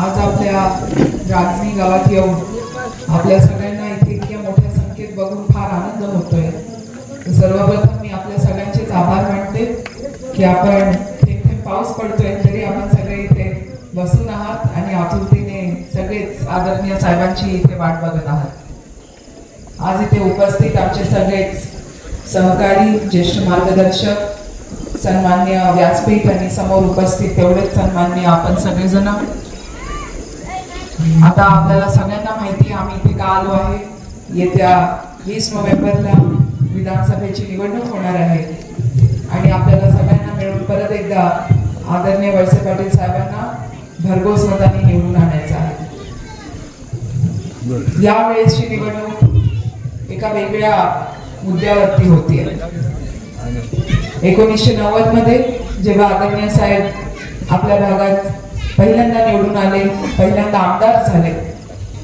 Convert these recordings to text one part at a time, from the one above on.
आज आपल्या राजनी गावात येऊन आपल्या सगळ्यांना इथे इतक्या मोठ्या संख्येत बघून फार आनंद होतोय. सर्वप्रथम मी आपल्या सगळ्यांचेच आभार मानते की आपण थेंब थेंब पाऊस पडतोय तरी आपण सगळे इथे बसून आहात आणि आतुरतेने सगळेच आदरणीय साहेबांची इथे वाट बघत आहात. आज इथे उपस्थित आमचे सगळेच सहकारी, ज्येष्ठ मार्गदर्शक, सन्माननीय व्यासपीठ आणि समोर उपस्थित तेवढेच सन्माननीय आपण सगळेजण. आता आपल्याला सगळ्यांना माहिती आहे आम्ही इथे का आलो आहे. येत्या 20 नोव्हेंबरला विधानसभेची निवडणूक होणार आहे आणि आपल्याला सगळ्यांना मिळून परत एकदा आदरणीय वळसे पाटील साहेबांना भरघोस मतांनी निवडून आणायचं आहे. यावेळेसची निवडणूक एका वेगळ्या मुद्द्यावरती होती. 1990 मध्ये जेव्हा आदरणीय साहेब आपल्या भागात पहिल्यांदा निवडून आले, पहिल्यांदा आमदार झाले,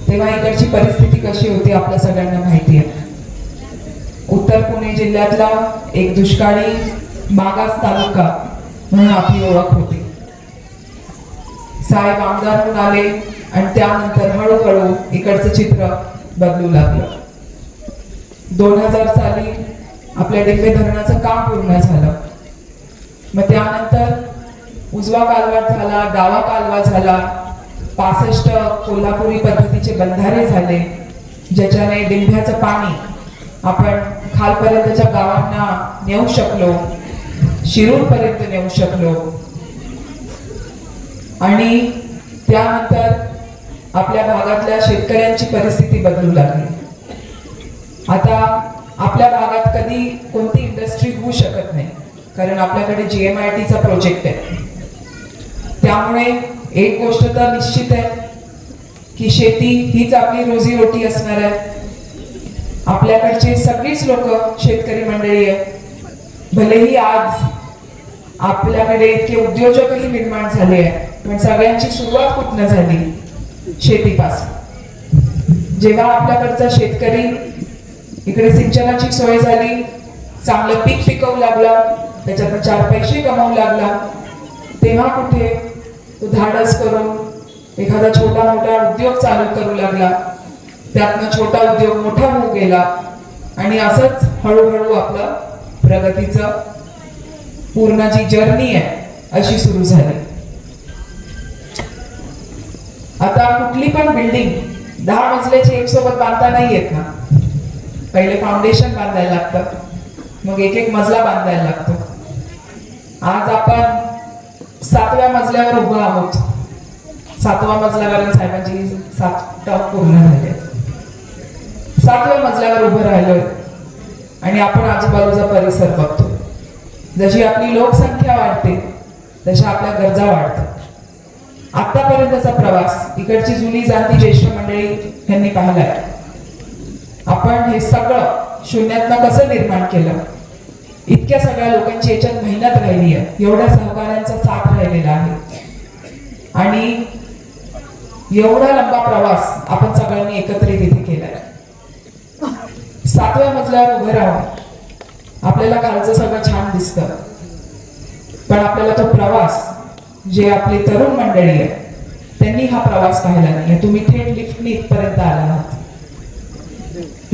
तेव्हा इकडची परिस्थिती कशी होती आपल्या सगळ्यांना माहिती आहे. उत्तर पुणे जिल्ह्यातला एक दुष्काळी मागास तालुका म्हणून आपली ओळख होती. साहेब आमदार म्हणून आले आणि त्यानंतर हळूहळू इकडचं चित्र बदलू लागलं. 2000 साली आपल्या डिंबे धरणाचं काम पूर्ण झालं. मग त्यानंतर उजवा कालवा झाला, डावा कालवा झाला, 65 कोल्हापुरी पद्धतीचे बंधारे झाले, ज्याच्याने डिंब्याचं पाणी आपण खालपर्यंतच्या गावांना नेऊ शकलो, शिरूर पर्यंत नेऊ शकलो. आणि त्यानंतर आपल्या भागातल्या शेतकऱ्यांची परिस्थिती बदलू लागली. आता आपल्या भागात कधी कोणती इंडस्ट्री होऊ शकत नाही कारण आपल्याकडे GMITचा प्रोजेक्ट आहे. त्यामुळे एक गोष्ट तर निश्चित आहे की शेती हीच आपली रोजीरोटी असणार आहे. आपल्याकडचे सगळीच लोक शेतकरी मंडळी आहे. भलेही आज आपल्याकडे इतके उद्योजकही निर्माण झाले आहे, पण सगळ्यांची सुरुवात कुठनं झाली? शेतीपासून. जेव्हा आपल्याकडचा शेतकरी इकडे सिंचनाची सोय झाली, चांगलं पीक पिकवू लागला, त्याच्यातून 4 पैसे कमावू लागला, तेव्हा कुठे तो धाडस करून एखादा छोटा मोठा उद्योग चालू करू लागला. त्यातनं छोटा उद्योग मोठा होऊ गेला आणि असंच हळूहळू आपलं प्रगतीचं पूर्ण जी जर्नी आहे अशी सुरू झाली. आता कुठली पण बिल्डिंग 10 मजल्याची एक सोबत बांधता नाही येत ना. पहिले फाउंडेशन बांधायला लागतं, मग एक एक मजला बांधायला लागतो. आज आपण 7व्या मजल्यावर उभं आहोत. 7वा मजल्यावर साहेबांची 7 टॉप पूर्ण झाले. 7व्या मजल्यावर उभं राहिलोय आणि आपण आजूबाजूचा परिसर बघतो. जशी आपली लोकसंख्या वाढते तशा आपल्या गरजा वाढतात. आतापर्यंतचा प्रवास इकडची जुनी जाणती ज्येष्ठ मंडळी यांनी पाहिलाय. आपण हे सगळं शून्यातनं कसं निर्माण केलं. इतक्या सगळ्या लोकांची याच्यात मेहनत राहिली आहे, एवढ्या सहकार्यांचा साथ राहिलेला आहे आणि एवढा लंबा प्रवास आपण सगळ्यांनी एकत्रित इथे केलाय. 7व्या मजल्यावर उभं राहून आपल्याला खालचं सगळं छान दिसतं, पण आपल्याला तो प्रवास जे आपली तरुण मंडळी आहे त्यांनी हा प्रवास पाहिला नाही. तुम्ही थेट लिफ्टनी इथपर्यंत आला आहात.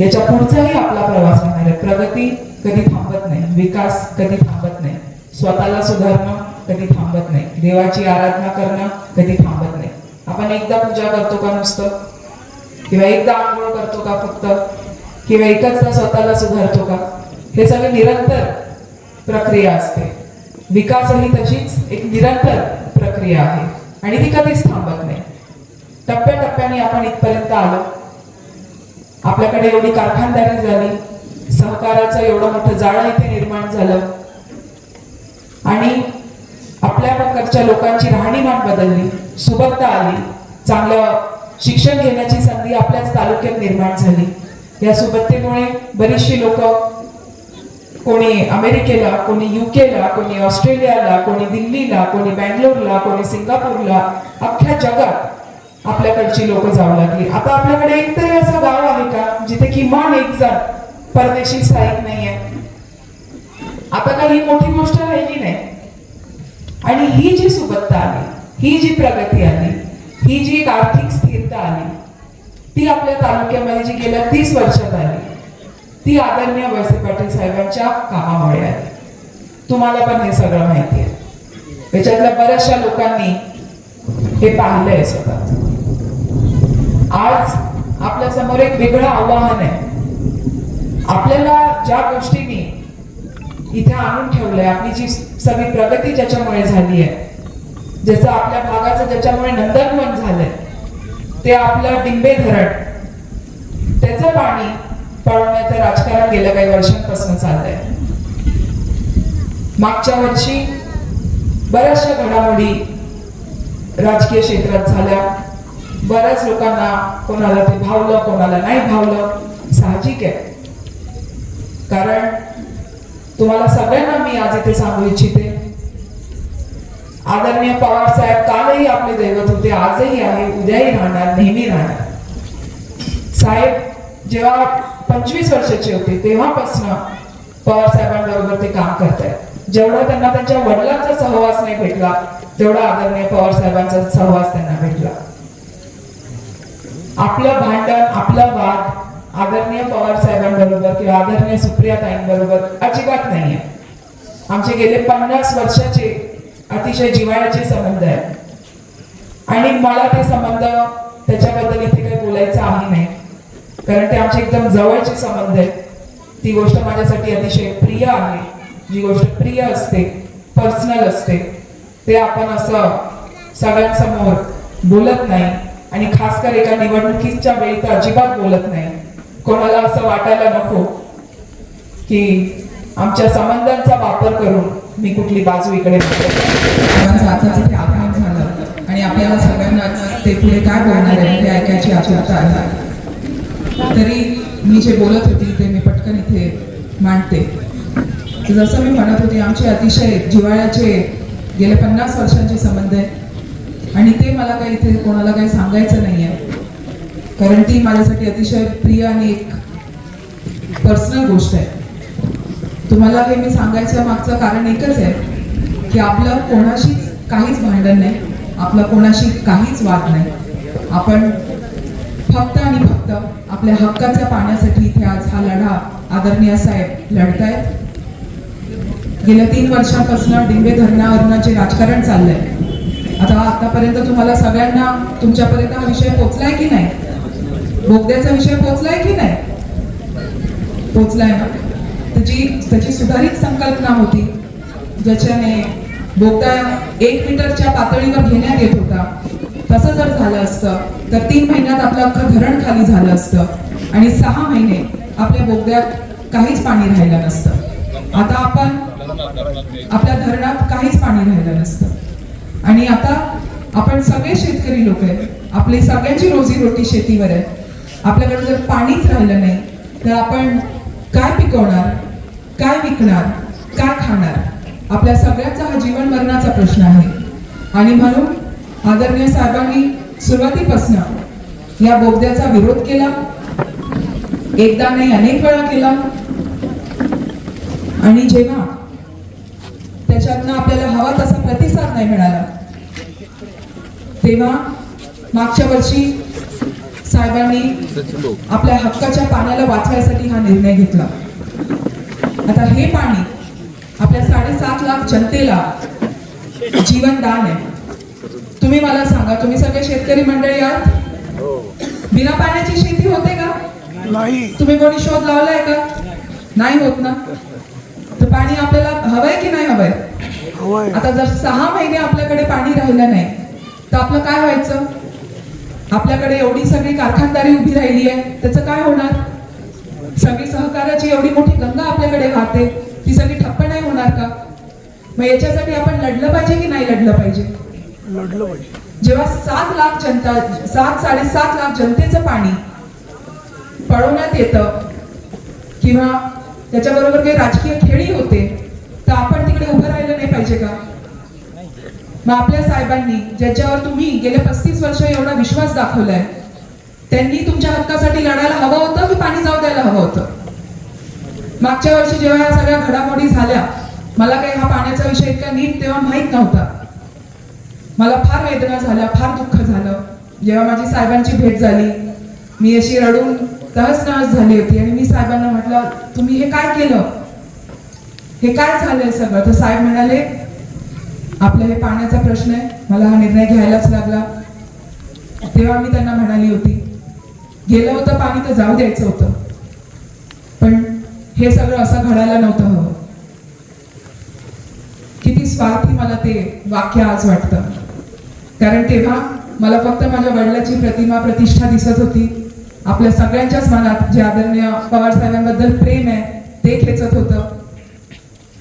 याच्या पुढचाही आपला प्रवास होणार आहे. प्रगती कधी थांबत नाही, विकास कधी थांबत नाही, स्वतःला सुधारणं कधी थांबत नाही, देवाची आराधना करणं कधी थांबत नाही. आपण एकदा पूजा करतो का नुसतं, किंवा एकदा आंघोळ करतो का फक्त, किंवा एकचदा स्वतःला सुधारतो का? हे सगळं निरंतर प्रक्रिया असते. विकासही तशीच एक निरंतर प्रक्रिया आहे आणि ती कधीच थांबत नाही. टप्प्याटप्प्याने आपण इथपर्यंत आलो. आपल्याकडे एवढी कारखानदारी झाली, सहकाराचं एवढं मोठं जाळं इथे निर्माण झालं आणि आपल्या प्रकारच्या लोकांची राहणीमान बदलली, सुबत्ता आली, चांगलं शिक्षण घेण्याची संधी आपल्याच तालुक्यात निर्माण झाली. या सुबत्तेमुळे बरीचशी लोक कोणी अमेरिकेला, कोणी UKला, कोणी ऑस्ट्रेलियाला, कोणी दिल्लीला, कोणी बँगलोरला, कोणी सिंगापूरला, अख्ख्या जगात आपल्याकडची लोक जाऊ लागली. आता आपल्याकडे एकतरी असं गाव आहे का जिथे किमान एक जण परदेशी स्थायिक नाहीये? आता काही मोठी गोष्ट राहिली नाही. आणि ही जी सुबत्ता आली, ही जी प्रगती आली, ही जी एक आर्थिक स्थिरता आली ती आपल्या तालुक्यामध्ये जी गेल्या 30 वर्षात आली ती आदरणीय वळसे पाटील साहेबांच्या कामामुळे आली. तुम्हाला पण हे सगळं माहिती आहे. त्याच्यातल्या बऱ्याचशा लोकांनी हे पाहिलंय स्वतः. आज आपल्या समोर एक वेगळं आव्हान आहे. आपल्याला ज्या गोष्टींनी इथे आणून ठेवलंय, आपली जी सगळी प्रगती ज्याच्यामुळे झाली आहे, जसं आपल्या भागाचं ज्याच्यामुळे नंदनवन झालंय, ते आपलं डिंबे धरण, त्याचं पाणी पळवण्याचं राजकारण गेल्या काही वर्षांपासून चाललंय. मागच्या वर्षी बऱ्याचशा घडामोडी राजकीय क्षेत्रात झाल्या. बऱ्याच लोकांना, कोणाला ते भावलं, कोणाला नाही भावलं, साहजिक आहे. कारण तुम्हाला सगळ्यांना मी आज इथे सांगू इच्छिते, आदरणीय पवार साहेब कालही आपले दैवत होते, आजही आहे, उद्याही राहणार, नेहमी राहणार. साहेब जेव्हा 25 वर्षाचे होते तेव्हापासून पवार साहेबांबरोबर ते काम करतायत. जेवढा त्यांना त्यांच्या वडिलांचा सहवास नाही भेटला तेवढा आदरणीय पवार साहेबांचा सहवास त्यांना भेटला. आपलं भांडण, आपला वाद आदरणीय पवार साहेबांबरोबर किंवा आदरणीय सुप्रिया ताईंबरोबर अजिबात नाहीये. आमचे गेले 50 वर्षाचे अतिशय जिव्हाळ्याचे संबंध आहेत आणि मला ते संबंध त्याच्याबद्दल इथे काही बोलायचं आहे नाही, कारण ते आमचे एकदम जवळचे संबंध आहेत. ती गोष्ट माझ्यासाठी अतिशय प्रिय आहे. जी गोष्ट प्रिय असते, पर्सनल असते, ते आपण असं सगळ्यांसमोर बोलत नाही आणि खासकर एका निवडणुकीच्या वेळी तर अजिबात बोलत नाही. कोणाला असं वाटायला नको की आमच्या संबंधांचा वापर करून मी कुठली बाजू इकडे आगमन झालं आणि आपल्याला सगळ्यांनाच ते पुढे काय बोलणार आहे हे ऐकायची आतुरता आहे. तरी मी जे बोलत होती ते मी पटकन इथे मांडते. जसं मी म्हणत होते, आमचे अतिशय जिव्हाळ्याचे गेले 50 वर्षांचे संबंध आहेत आणि ते मला काही इथे कोणाला काही सांगायचं नाही आहे, कारण ती माझ्यासाठी अतिशय प्रिय आणि एक पर्सनल गोष्ट आहे. तुम्हाला हे मी सांगायचं मागचं कारण एकच आहे की आपलं कोणाशीच काहीच भांडण नाही, आपलं कोणाशी काहीच वाद नाही. आपण फक्त आणि फक्त आपल्या हक्काच्या पाण्यासाठी इथे आज हा लढा आदरणीय साहेब लढतायत. गेल्या 3 वर्षांपासून डिंबे धरणावरनं जे राजकारण चाललंय, आतापर्यंत तुम्हाला सगळ्यांना तुमच्यापर्यंत हा विषय पोचलाय की नाही? बोगद्याचा विषय पोचलाय की नाही? पोचलाय ना? त्याची सुधारित संकल्पना होती, ज्याच्याने बोगदा 1 मीटरच्या पातळीवर घेण्यात येत होता. तसं जर झालं असतं तर 3 महिन्यात आपलं अख्खं धरण खाली झालं असतं आणि 6 महिने आपल्या बोगद्यात काहीच पाणी राहिलं नसतं. आता आपण आपल्या धरणात काहीच पाणी राहिलं नसतं आणि आता आपण सगळे शेतकरी लोक आहेत, आपली सगळ्यांची रोजीरोटी शेतीवर आहे. आपल्याकडे जर पाणीच राहिलं नाही तर आपण काय पिकवणार, काय विकणार, काय खाणार? आपल्या सगळ्यांचा हा जीवन मरणाचा प्रश्न आहे आणि म्हणून आदरणीय साहेबांनी सुरुवातीपासून या बोगद्याचा विरोध केला, एकदा नाही अनेक वेळा केला आणि जेव्हा त्याच्यातनं आपल्याला हवा तसा प्रतिसाद नाही मिळाला तेव्हा मागच्या वर्षी साहेबांनी आपल्या हक्काच्या पाण्याला वाचवायसाठी हा निर्णय घेतला. आता हे पाणी आपल्या 7.5 लाख जनतेला जीवनदान आहे. तुम्ही मला सांगा, तुम्ही सगळे शेतकरी मंडळी आहात, बिना पाण्याची शेती होते का? नाही. तुम्ही कोणी शोध लावलाय का? नाही होत ना. तर पाणी आपल्याला हवंय की नाही हवंय? आता जर 6 महिने आपल्याकडे पाणी राहिलं नाही तर आपलं काय व्हायचं? आपल्याकडे एवढी सगळी कारखानदारी उभी राहिली आहे, त्याचं काय होणार? सगळी सहकार्याची एवढी मोठी गंगा आपल्याकडे वाहते, ती सगळी ठप्प नाही होणार का? मग याच्यासाठी आपण लढलं पाहिजे की नाही लढलं पाहिजे? लढलं पाहिजे. जेव्हा 7 लाख जनता, 7-7.5 लाख जनतेचं पाणी पळवण्यात येतं किंवा त्याच्याबरोबर काही राजकीय खेळी होते तर आपण तिकडे उभं राहिलं नाही पाहिजे का? मग आपल्या साहेबांनी ज्याच्यावर तुम्ही गेले 35 वर्ष एवढा विश्वास दाखवलाय, त्यांनी तुमच्या हक्कासाठी लढायला हवं होतं की पाणी जाऊ द्यायला हवं होतं? मागच्या वर्षी जेव्हा या सगळ्या घडामोडी झाल्या, मला काही हा पाण्याचा विषय इतका नीट तेव्हा माहीत नव्हता. मला फार वेदना झाल्या, फार दुःख झालं. जेव्हा माझी साहेबांची भेट झाली, मी अशी रडून तहस नहस झाली होती आणि मी साहेबांना म्हटलं, तुम्ही हे काय केलं, हे काय झालंय सगळं? तर साहेब म्हणाले, आपलं हे पाण्याचा प्रश्न आहे, मला हा निर्णय घ्यायलाच लागला. तेव्हा मी त्यांना म्हणाली होती, गेलं होतं पाणी तर जाऊ द्यायचं होतं, पण हे सगळं असं घडायला नव्हतं हवं. किती स्वार्थी मला ते वाक्य आज वाटतं, कारण तेव्हा मला फक्त माझ्या वडिलांची प्रतिमा प्रतिष्ठा दिसत होती. आपल्या सगळ्यांच्याच मनात जे आदरणीय पवार साहेबांबद्दल प्रेम आहे ते खेचत होतं.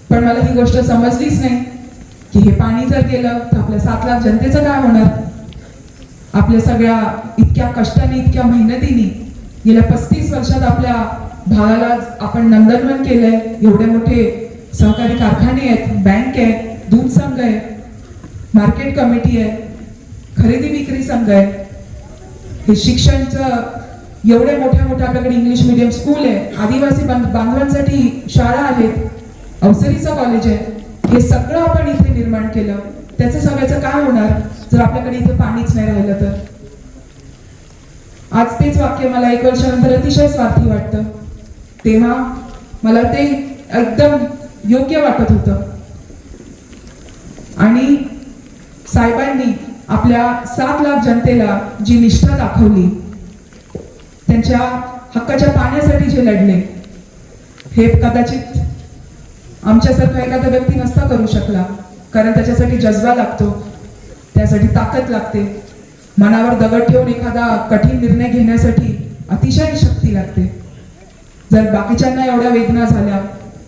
पण मला ही गोष्ट समजलीच नाही की हे पाणी जर गेलं तर आपल्या 7 लाख जनतेचं काय होणार. आपल्या सगळ्या इतक्या कष्टाने, इतक्या मेहनतीने गेल्या 35 वर्षात आपल्या भागाला आपण नंदनवन केलंय. एवढे मोठे सहकारी कारखाने आहेत, बँक आहे, दूध संघ आहे, मार्केट कमिटी आहे, खरेदी विक्री संघ आहे, हे शिक्षणचं एवढे मोठ्या मोठ्या आपल्याकडे इंग्लिश मीडियम स्कूल आहे, आदिवासी बांधवांसाठी शाळा आहेत, अवसरीचं कॉलेज आहे. हे सगळं आपण इथे निर्माण केलं. त्याचं सगळ्याचं काय होणार जर आपल्याकडे इथे पाणीच नाही राहिलं तर? आज तेच वाक्य मला 1 वर्षानंतर अतिशय स्वार्थी वाटतं. तेव्हा मला ते एकदम योग्य वाटत होतं. आणि साहेबांनी आपल्या 7 लाख जनतेला जी निष्ठा दाखवली, त्यांच्या हक्काच्या पाण्यासाठी जे लढले, हे कदाचित आमच्यासारखा एखादा व्यक्ती नसता करू शकला. कारण त्याच्यासाठी जज्बा लागतो, त्यासाठी ताकद लागते, मनावर दगड ठेवून एखादा कठीण निर्णय घेण्यासाठी अतिशय शक्ती लागते. जर बाकीच्यांना एवढ्या वेदना झाल्या,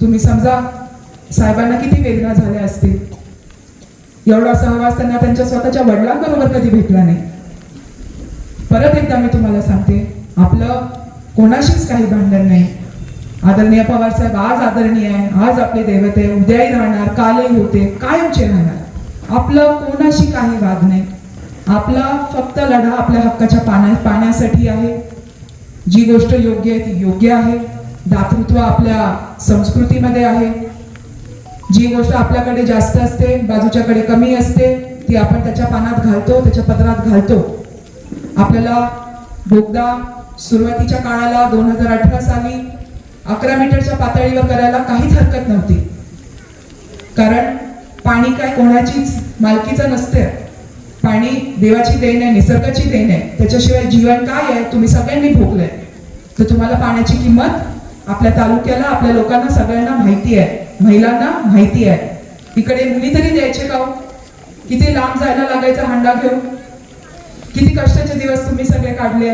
तुम्ही समजा साहेबांना किती वेदना झाल्या असतील. एवढा सहवास त्यांना त्यांच्या स्वतःच्या वडिलांबरोबर कधी भेटला नाही. परत एकदा मी तुम्हाला सांगते, आपलं कोणाशीच काही भांडण नाही. आदरणीय पवार साहेब आज आदरणीय आहे, आज आपले दैवत आहे, उद्याही राहणार, कालही होते, कायमचे राहणार. आपलं कोणाशी काही वाद नाही. आपला फक्त लढा आपल्या हक्काच्या पाण्यासाठी आहे. जी गोष्ट योग्य आहे ती योग्य आहे. दातृत्व आपल्या संस्कृतीमध्ये आहे. जी गोष्ट आपल्याकडे जास्त असते, बाजूच्याकडे कमी असते, ती आपण त्याच्या पानात घालतो, त्याच्या पदरात घालतो. आपल्याला बोगदा सुरुवातीच्या काळाला 2018 साली 11 मीटरच्या पातळीवर करायला काहीच हरकत नव्हती. कारण पाणी काय कोणाचीच मालकीचं नसते. पाणी देवाची देण आहे, निसर्गाची देण आहे. त्याच्याशिवाय जीवन काय आहे तुम्ही सगळ्यांनी भोगलंय. तर तुम्हाला पाण्याची किंमत आपल्या तालुक्याला, आपल्या लोकांना सगळ्यांना माहिती आहे, महिलांना माहिती आहे. इकडे मुली तरी द्यायचे का? किती लांब जायला लागायचा हांडा घेऊन. किती कष्टाचे दिवस तुम्ही सगळे काढले.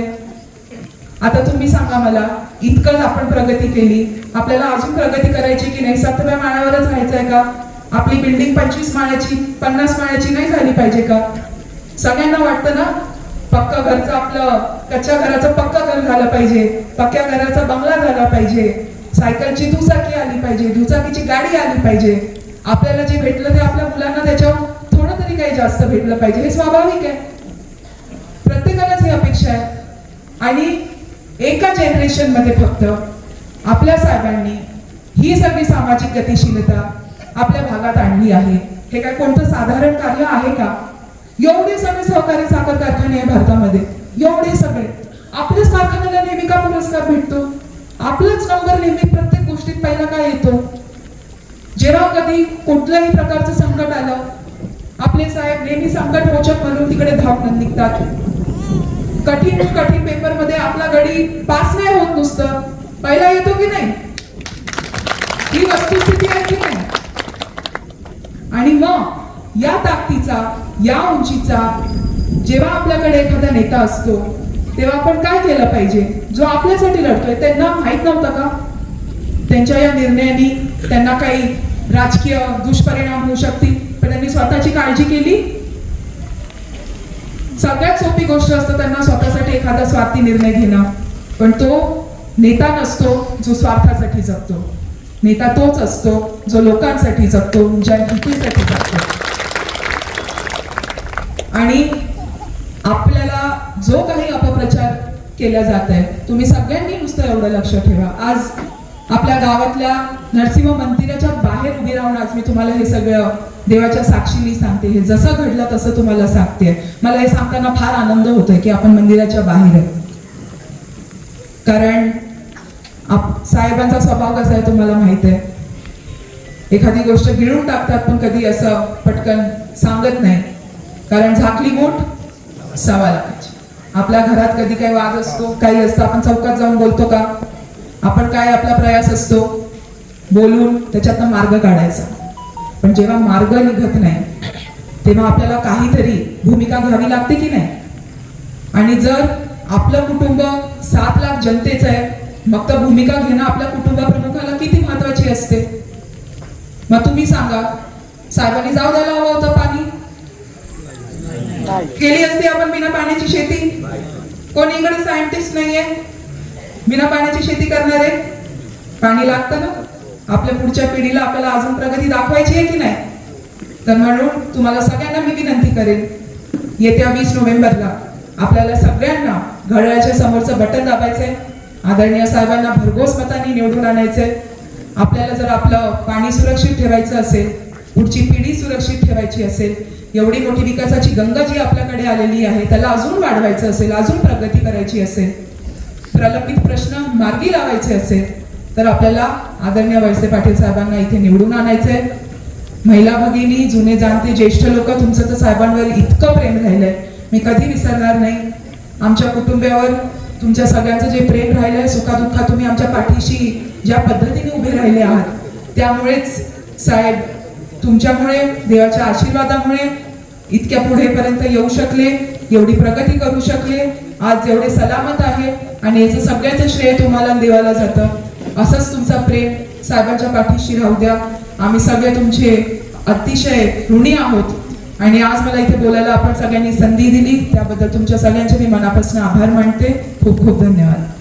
आता तुम्ही सांगा मला, इतकं आपण प्रगती केली, आपल्याला अजून प्रगती करायची की नाही? 7व्या माळ्यावरच राहायचंय का? आपली बिल्डिंग 25 माळ्याची 50 माळ्याची नाही झाली पाहिजे का? सगळ्यांना वाटतं ना, पक्का घरचं, आपलं कच्च्या घराचं पक्का घर झालं पाहिजे, पक्क्या घराचा बंगला झाला पाहिजे, सायकलची दुचाकी आली पाहिजे, दुचाकीची गाडी आली पाहिजे. आपल्याला जे भेटलं ते आपल्या मुलांना त्याच्यावर थोडं तरी काही जास्त भेटलं पाहिजे. हे स्वाभाविक आहे, प्रत्येकालाच ही अपेक्षा आहे. आणि एका जनरेशन मध्ये फक्त आपल्या साहेबांनी ही सगळी सामाजिक गतिशीलता आपल्या भागात आणली आहे. हे काय कोणतं साधारण कार्य आहे का? एवढे सगळे सहकारी साखर कारखाने आहे भारतामध्ये, एवढे सगळे. आपल्याच कारखान्याला नेहमी का पुरस्कार भेटतो? आपलाच नंबर नेहमी प्रत्येक गोष्टीत पहिला काय येतो? जेव्हा कधी कुठल्याही प्रकारचं संकट आलं, आपले साहेब नेहमी संकट मोचक म्हणून तिकडे धावून निघतात. कठीण पेपर मध्ये आपला गडी पास नाही होत, नुसतं पहिला येतो की नाही? ही वस्तुस्थिती आहे की नाही? आणि मग या ताकदीचा, या उंचीचा जेव्हा आपल्याकडे एखादा नेता असतो, तेव्हा आपण काय केलं पाहिजे? जो आपल्यासाठी लढतोय त्यांना माहित नव्हतं का त्यांच्या या निर्णयाने त्यांना काही राजकीय दुष्परिणाम होऊ शकतील, पण त्यांनी स्वतःची काळजी केली? सगळ्यात सोपी गोष्ट असतं त्यांना स्वतःसाठी एखादा स्वार्थी निर्णय घेणं, पण तो नेता नसतो जो स्वार्थासाठी जगतो. नेता तोच असतो जो लोकांसाठी जगतो, ज्या हितासाठी जगतो. आणि आपल्याला जो काही अपप्रचार केला जात आहे, तुम्ही सगळ्यांनी नुसतं एवढं लक्ष ठेवा. आज आपल्या गावातल्या नरसिंह मंदिराच्या बाहेर उभी राहून आज मी तुम्हाला हे सगळं देवाच्या साक्षीने सांगते. हे जसं घडलं तसं तुम्हाला सांगते. मला हे सांगताना फार आनंद होतोय की आपण मंदिराच्या बाहेर आहे. कारण साहेबांचा स्वभाव कसा आहे तुम्हाला माहित आहे. एखादी गोष्ट गिळून टाकतात पण कधी असं पटकन सांगत नाही. कारण झाकली मूठ सवा लाखाची. आपल्या घरात कधी काही वाद असतो, काही असतं, आपण चौकात जाऊन बोलतो का? आपण काय आपला प्रयास असतो बोलून त्याच्यातनं मार्ग काढायचा. पण जेव्हा मार्ग निघत नाही तेव्हा आपल्याला काहीतरी भूमिका घ्यावी लागते की नाही. आणि जर आपलं कुटुंब 7 लाख जनतेचं आहे, मग तर भूमिका घेणं आपल्या कुटुंबाप्रमुखाला किती महत्वाची असते. मग तुम्ही सांगा, साहेबांनी जाऊ द्यायला हवं होतं पाणी? केली असती आपण बिना पाण्याची शेती? कोणी इकडे सायंटिस्ट नाहीये बिना पाण्याची शेती करणारे. पाणी लागतं ना आपल्या पुढच्या पिढीला. आपल्याला अजून प्रगती दाखवायची आहे की नाही. तर म्हणून तुम्हाला सगळ्यांना मी विनंती करेन, येत्या 20 नोव्हेंबरला आपल्याला सगळ्यांना घड्याळाच्या समोरचं बटन दाबायचंय. आदरणीय साहेबांना भरघोस मतांनी निवडून आणायचंय. आपल्याला जर आपलं पाणी सुरक्षित ठेवायचं असेल, पुढची पिढी सुरक्षित ठेवायची असेल, एवढी मोठी विकासाची गंगा जी आपल्याकडे आलेली आहे त्याला अजून वाढवायचं असेल, अजून प्रगती करायची असेल, प्रलंबित प्रश्न मार्गी लावायचे असेल, तर आपल्याला आदरणीय वळसे पाटील साहेबांना इथे निवडून आणायचंय. महिला भगिनी, जुने जाणते, ज्येष्ठ लोक, तुमचं तर साहेबांवर इतकं प्रेम राहिलंय, मी कधी विसरणार नाही. आमच्या कुटुंबावर तुमच्या सगळ्यांचं जे प्रेम राहिलंय, सुखादुःखात तुम्ही आमच्या पाठीशी ज्या पद्धतीने उभे राहिले आहात, त्यामुळेच साहेब, तुमच्यामुळे, देवाच्या आशीर्वादामुळे इतक्या पुढेपर्यंत येऊ शकले, एवढी प्रगती करू शकले, आज एवढे सलामत आहे. आणि याचं सगळ्याचं श्रेय तुम्हाला देवाला जातं. असंच तुमचा प्रेम साहेबांच्या पाठीशी राहू द्या. आम्ही सगळे तुमचे अतिशय ऋणी आहोत. आणि आज मला इथे बोलायला आपण सगळ्यांनी संधी दिली त्याबद्दल तुमच्या सगळ्यांचे मी मनापासून आभार मानते. खूप खूप धन्यवाद.